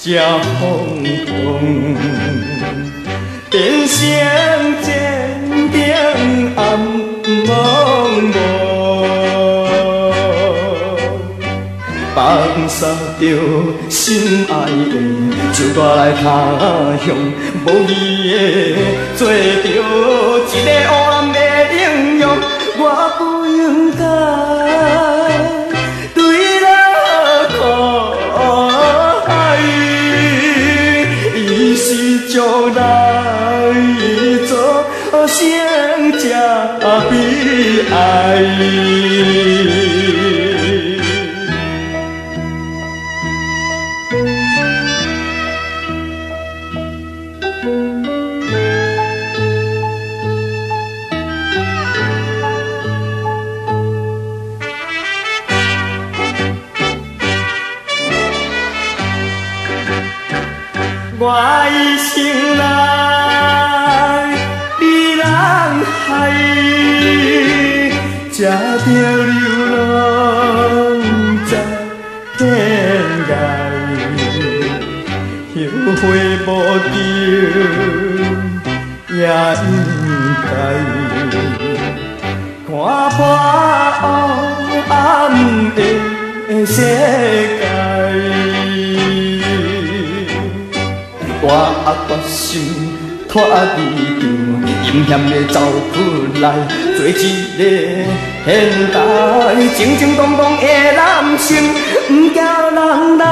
这轰动，人生渐渐暗茫茫，放下着心爱的，就带来他乡，无义的做着一个黑暗的英雄，我不应该对他可爱，伊是将来做成这悲哀。我一生来被人害，才着流浪在天涯，后悔无着也应该，看破黑暗的世界。我决心脱离场，阴险的走出来，做一个现代正正当当的男性，不惊人来。